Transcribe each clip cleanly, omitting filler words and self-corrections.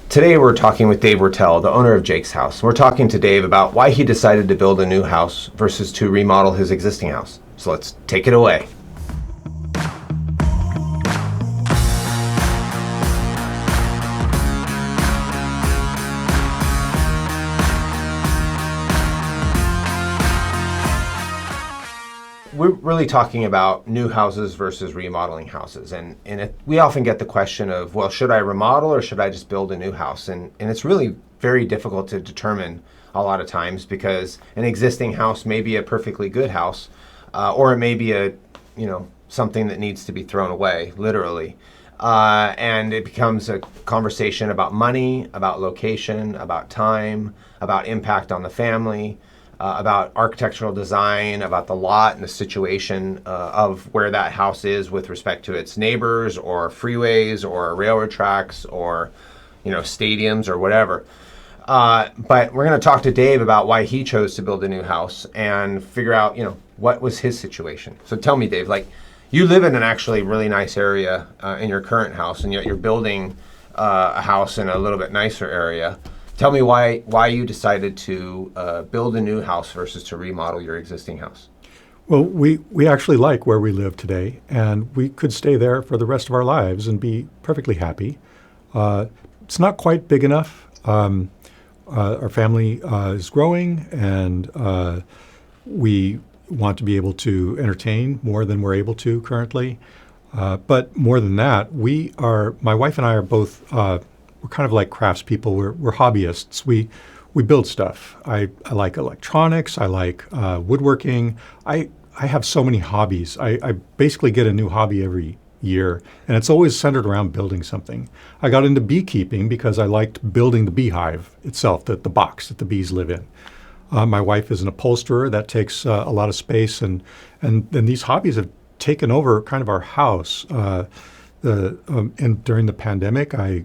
Today we're talking with Dave Wertel, the owner of Jake's House. We're talking to Dave about why he decided to build a new house versus to remodel his existing house. So let's take it away. We're really talking about new houses versus remodeling houses. We often get the question of, well, should I remodel or should I just build a new house? And it's really very difficult to determine a lot of times, because an existing house may be a perfectly good house, or it may be something that needs to be thrown away, literally. And it becomes a conversation about money, about location, about time, about impact on the family, about architectural design, about the lot and the situation of where that house is with respect to its neighbors or freeways or railroad tracks or stadiums or whatever. But we're going to talk to Dave about why he chose to build a new house and figure out what was his situation. So tell me, Dave, you live in an actually really nice area in your current house, and yet you're building a house in a little bit nicer area. Tell me why you decided to build a new house versus to remodel your existing house. Well, we actually like where we live today, and we could stay there for the rest of our lives and be perfectly happy. It's not quite big enough. Our family is growing, and we want to be able to entertain more than we're able to currently. But more than that, my wife and I are both we're kind of like craftspeople. We're hobbyists. We build stuff. I like electronics. I like woodworking. I have so many hobbies. I basically get a new hobby every year, and it's always centered around building something. I got into beekeeping because I liked building the beehive itself, the box that the bees live in. My wife is an upholsterer. That takes a lot of space, and these hobbies have taken over kind of our house. And during the pandemic, I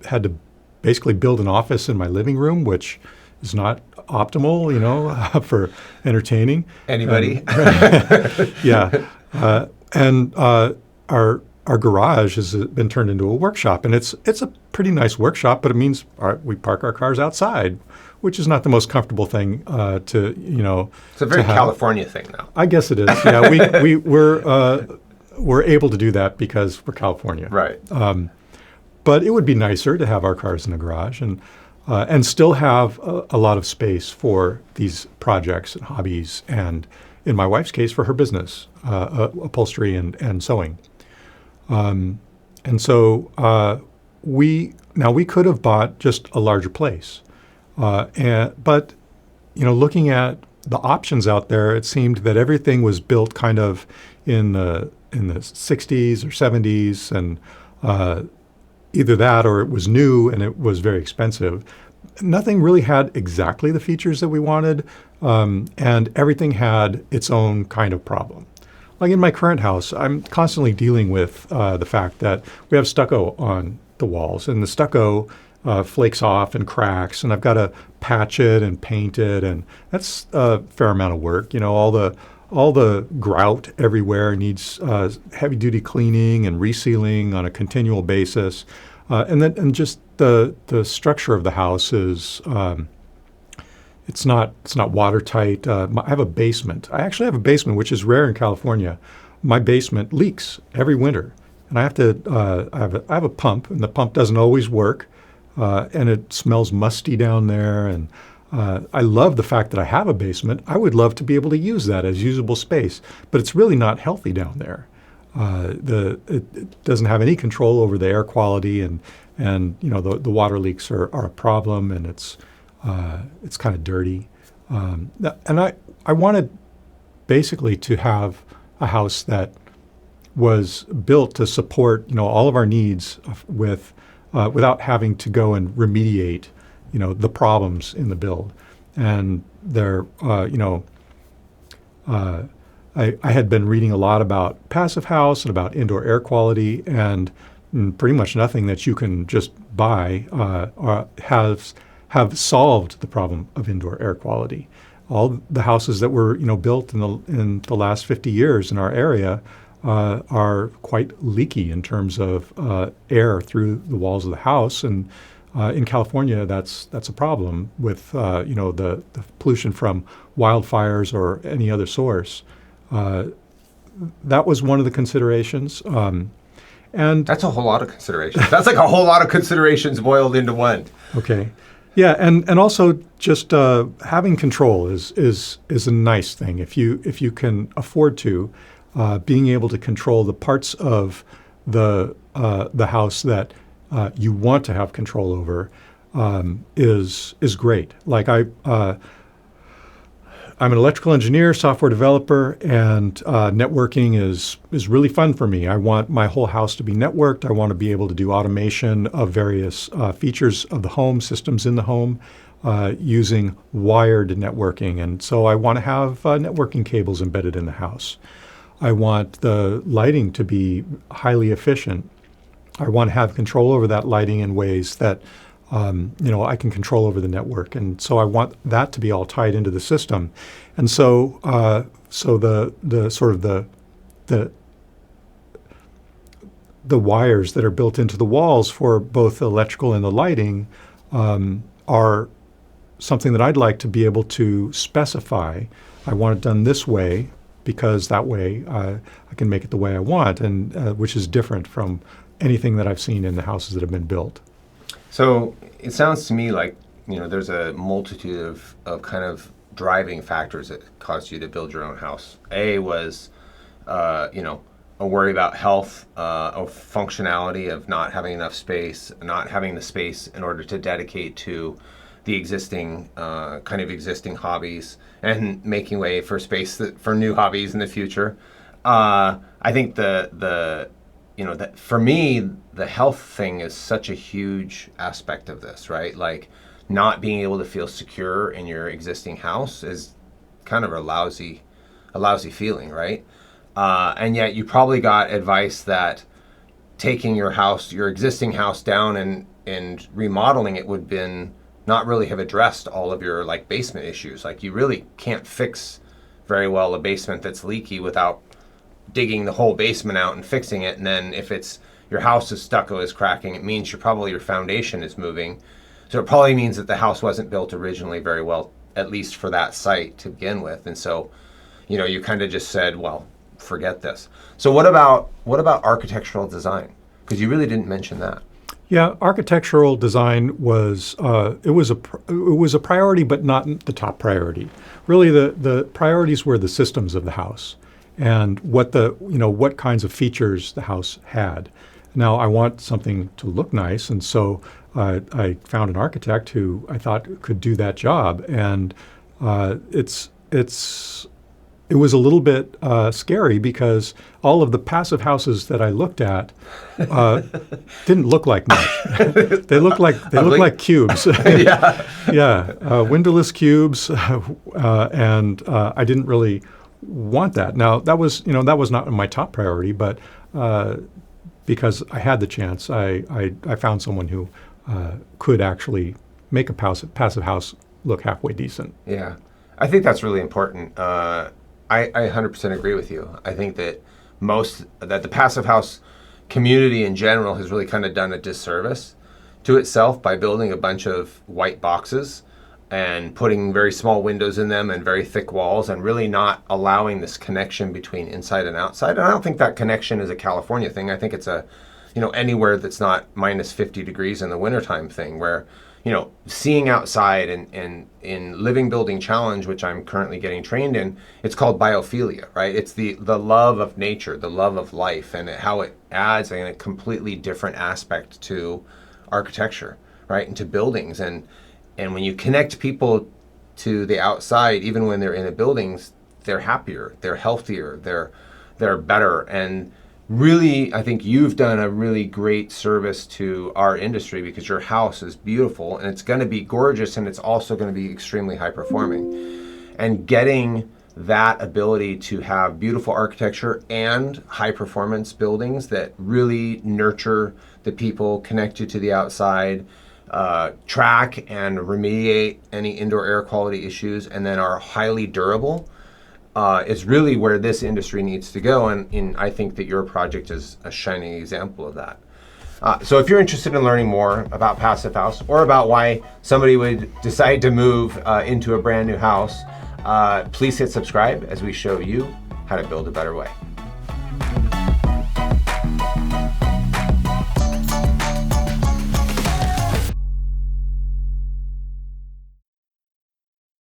had to basically build an office in my living room, which is not optimal, for entertaining. Anybody? Yeah. And our garage has been turned into a workshop, and it's a pretty nice workshop, but it means we park our cars outside, which is not the most comfortable thing to. It's a very California thing, though. I guess it is. Yeah, we're able to do that because we're California. Right. But it would be nicer to have our cars in the garage and still have a lot of space for these projects and hobbies, and in my wife's case, for her business, upholstery and sewing. And so we could have bought just a larger place, but looking at the options out there, it seemed that everything was built kind of in the 60s or 70s, and either that or it was new and it was very expensive. Nothing really had exactly the features that we wanted, and everything had its own kind of problem. Like in my current house, I'm constantly dealing with the fact that we have stucco on the walls, and the stucco flakes off and cracks, and I've got to patch it and paint it, and that's a fair amount of work. All the grout everywhere needs heavy-duty cleaning and resealing on a continual basis, and just the structure of the house is it's not watertight. I have a basement. I actually have a basement, which is rare in California. My basement leaks every winter, and I have to I have a pump, and the pump doesn't always work, and it smells musty down there, and I love the fact that I have a basement. I would love to be able to use that as usable space, but it's really not healthy down there. It doesn't have any control over the air quality, and the water leaks are a problem, and it's kind of dirty. And I wanted basically to have a house that was built to support all of our needs without having to go and remediate the problems in the build. And I had been reading a lot about passive house and about indoor air quality, and pretty much nothing that you can just buy have solved the problem of indoor air quality. All the houses that were built in the last 50 years in our area are quite leaky in terms of air through the walls of the house, and In California, that's a problem with the pollution from wildfires or any other source. Uh, that was one of the considerations. And That's a whole lot of considerations. That's like a whole lot of considerations boiled into one. okay, yeah, and also just having control is a nice thing if you can afford to. Being able to control the parts of the house that you want to have control over is great. Like I'm an electrical engineer, software developer, and networking is really fun for me. I want my whole house to be networked. I want to be able to do automation of various features of the home, systems in the home, using wired networking. And so I want to have networking cables embedded in the house. I want the lighting to be highly efficient. I want to have control over that lighting in ways that I can control over the network, and so I want that to be all tied into the system. And so, so the sort of the wires that are built into the walls for both the electrical and the lighting are something that I'd like to be able to specify. I want it done this way because that way I can make it the way I want, and which is different from anything that I've seen in the houses that have been built. So it sounds to me like, there's a multitude of kind of driving factors that caused you to build your own house. A was, a worry about health, of functionality, of not having enough space, not having the space in order to dedicate to the existing existing hobbies and making way for space for new hobbies in the future. I think that for me, the health thing is such a huge aspect of this, right? Like, not being able to feel secure in your existing house is kind of a lousy feeling, right? And yet you probably got advice that taking your existing house down and remodeling it would been not really have addressed all of your like basement issues. Like, you really can't fix very well a basement that's leaky without digging the whole basement out and fixing it. And then if it's your house's stucco is cracking, it means your foundation is moving. So it probably means that the house wasn't built originally very well, at least for that site to begin with. And so, you kind of just said, well, forget this. So what about architectural design? Because you really didn't mention that. Yeah, architectural design was it was a priority, but not the top priority. Really, the priorities were the systems of the house and what kinds of features the house had. Now, I want something to look nice, and so I found an architect who I thought could do that job. And it was a little bit scary because all of the passive houses that I looked at didn't look like much. They looked like cubes. Yeah. Yeah, windowless cubes, and I didn't really want that. Now that was not my top priority, but because I had the chance, I found someone who could actually make a passive house look halfway decent. Yeah, I think that's really important. I 100% agree with you. I think that the passive house community in general has really kind of done a disservice to itself by building a bunch of white boxes and putting very small windows in them and very thick walls and really not allowing this connection between inside and outside. And I don't think that connection is a California thing. I think it's anywhere that's not minus 50 degrees in the wintertime thing where, seeing outside and in Living Building Challenge, which I'm currently getting trained in, it's called biophilia, right? It's the love of nature, the love of life, and how it adds a completely different aspect to architecture, right? And to buildings. And when you connect people to the outside, even when they're in the buildings, they're happier, they're healthier, they're better. And really, I think you've done a really great service to our industry because your house is beautiful and it's going to be gorgeous and it's also going to be extremely high performing. And getting that ability to have beautiful architecture and high performance buildings that really nurture the people, connect you to the outside, track and remediate any indoor air quality issues, and then are highly durable, is really where this industry needs to go. And I think that your project is a shining example of that. So if you're interested in learning more about Passive House or about why somebody would decide to move into a brand new house, please hit subscribe as we show you how to build a better way.